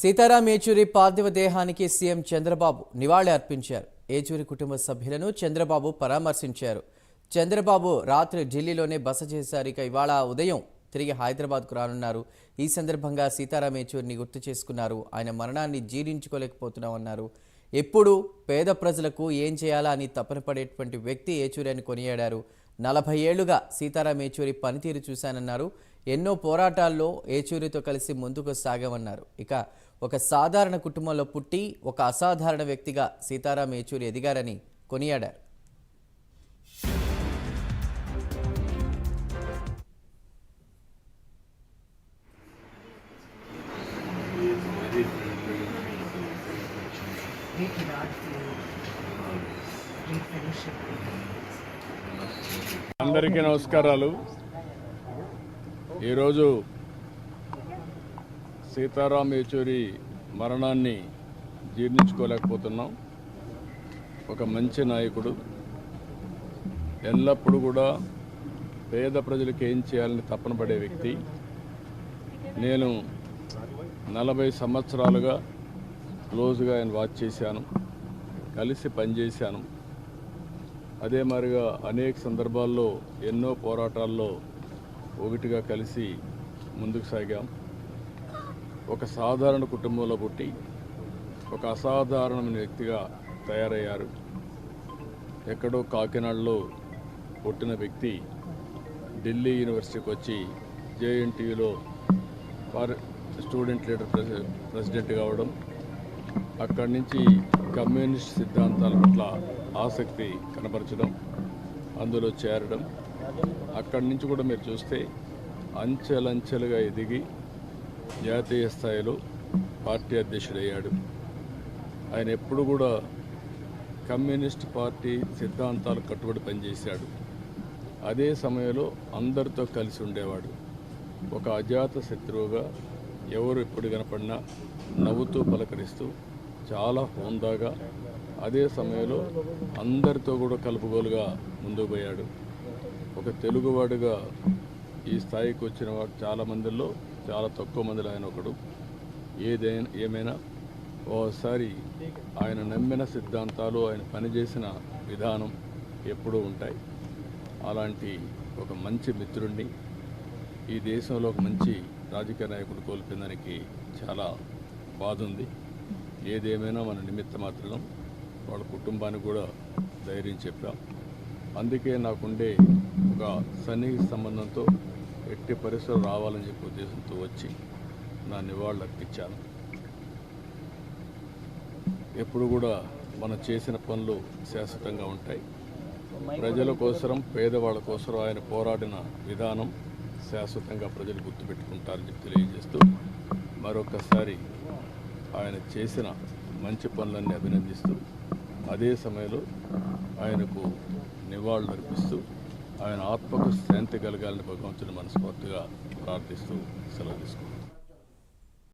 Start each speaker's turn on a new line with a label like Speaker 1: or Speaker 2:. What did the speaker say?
Speaker 1: సీతారాం ఏచూరి పార్థివ దేహానికి సీఎం చంద్రబాబు నివాళి అర్పించారు. ఏచూరి కుటుంబ సభ్యులను చంద్రబాబు పరామర్శించారు. చంద్రబాబు రాత్రి ఢిల్లీలోనే బస చేశారు. ఇక ఇవాళ ఉదయం తిరిగి హైదరాబాద్కు రానున్నారు. ఈ సందర్భంగా సీతారాం ఏచూరిని గుర్తు చేసుకున్నారు. ఆయన మరణాన్ని జీర్ణించుకోలేకపోతున్నామన్నారు. ఎప్పుడు పేద ప్రజలకు ఏం చేయాలా అని తపన పడేటువంటి వ్యక్తి ఏచూరి అని కొనియాడారు. 40 ఏళ్లుగా సీతారాం ఏచూరి పనితీరు చూశానన్నారు. ఎన్నో పోరాటాల్లో ఏచూరితో కలిసి ముందుకు సాగామన్నారు. ఇక ఒక సాధారణ కుటుంబంలో పుట్టి ఒక అసాధారణ వ్యక్తిగా సీతారాం ఏచూరి ఎదిగారని కొనియాడారు.
Speaker 2: అందరికీ నమస్కారాలు. ఈరోజు సీతారాం ఏచూరి మరణాన్ని జీర్ణించుకోలేకపోతున్నాం. ఒక మంచి నాయకుడు, ఎల్లప్పుడూ కూడా పేద ప్రజలకు ఏం చేయాలని తపన పడే వ్యక్తి. నేను 40 సంవత్సరాలుగా క్లోజ్గా ఆయన వాచ్ చేశాను, కలిసి పనిచేశాను. అదే మాదిరిగా అనేక సందర్భాల్లో ఎన్నో పోరాటాల్లో ఒకటిగా కలిసి ముందుకు సాగాం. ఒక సాధారణ కుటుంబంలో పుట్టి ఒక అసాధారణమైన వ్యక్తిగా తయారయ్యారు. ఎక్కడో కాకినాడలో పుట్టిన వ్యక్తి ఢిల్లీ యూనివర్సిటీకి వచ్చి జేఎన్టీయూలో స్టూడెంట్ లీడర్ ప్రెసిడెంట్ కావడం, అక్కడి నుంచి కమ్యూనిస్ట్ సిద్ధాంతాల పట్ల ఆసక్తి కనబరచడం, అందులో చేరడం, అక్కడి నుంచి కూడా మీరు చూస్తే అంచెలంచెలుగా ఎదిగి జాతీయ స్థాయిలో పార్టీ అధ్యక్షుడయ్యాడు. ఆయన ఎప్పుడు కూడా కమ్యూనిస్ట్ పార్టీ సిద్ధాంతాలు కట్టుబడి పనిచేశాడు. అదే సమయంలో అందరితో కలిసి ఉండేవాడు. ఒక అజాత శత్రువుగా ఎవరు ఎప్పుడు కనపడినా నవ్వుతూ పలకరిస్తూ చాలా హోందాగా, అదే సమయంలో అందరితో కూడా కలుపుగోలుగా ముందుకు పోయాడు. ఒక తెలుగువాడుగా ఈ స్థాయికి వచ్చిన వాడు చాలామందిలో చాలా తక్కువ మందిలో ఆయన ఒకడు. ఏమైనా ఓసారి ఆయన నమ్మిన సిద్ధాంతాలు, ఆయన పనిచేసిన విధానం ఎప్పుడూ ఉంటాయి. అలాంటి ఒక మంచి మిత్రుడిని ఈ దేశంలో ఒక మంచి రాజకీయ నాయకుడు కోల్పోయిందానికి చాలా బాధ ఉంది. ఏదేమైనా మన నిమిత్త మాత్రం వాళ్ళ కుటుంబానికి కూడా ధైర్యం చెప్పాం. అందుకే నాకుండే ఒక సన్నిహిత సంబంధంతో ఎట్టి పరిస్థితులు రావాలని చెప్పే ఉద్దేశంతో వచ్చి నా నివాళులు అర్పించాను. ఎప్పుడు కూడా మనం చేసిన పనులు శాశ్వతంగా ఉంటాయి. ప్రజల కోసరం, పేదవాళ్ళ కోసరం ఆయన పోరాడిన విధానం శాశ్వతంగా ప్రజలు గుర్తుపెట్టుకుంటారని చెప్పి తెలియజేస్తూ మరొకసారి ఆయన చేసిన మంచి పనులన్నీ అభినందిస్తూ, అదే సమయంలో ఆయనకు నివాళులు అర్పిస్తూ ఆయన ఆత్మకు శాంతి కలగాలని భగవంతుని మనస్ఫూర్తిగా ప్రార్థిస్తూ సెలవు తీసుకుంటాం.